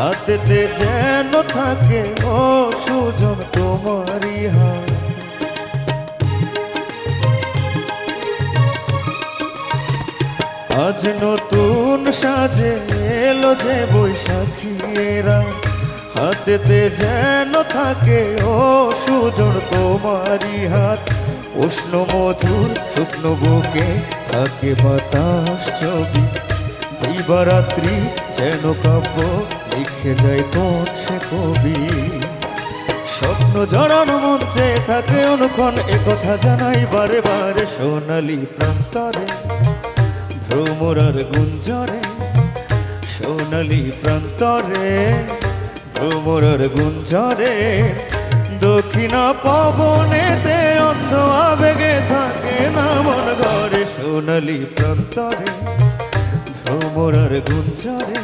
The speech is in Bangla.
হাতেতে যেন থাকে ও সুজন তোমারই হাত। আজ নতুন সাজে এলো যে বৈশাখী রাত, হাতেতে যেন থাকে ও সুজন তোমারই হাত। উষ্ণ মধুর শুকনো বুকে থাকে বাতাস ছবি, দিবারাত্রি যেন কাব্য লিখে যায় কোন সে কবি। স্বপ্ন জড়ানো মঞ্চে থাকে অনুক্ষণ, একথা জানাই বারে বারে সোনালি প্রান্তরে ভ্রমরার গুঞ্জরে, সোনালি প্রান্তরে ভ্রমরার গুঞ্জরে। দক্ষিণা পবনেতে অন্ধ আবেগে থাকে না মন ঘরে, সোনালি প্রান্তরে ভ্রমরার গুঞ্জরে।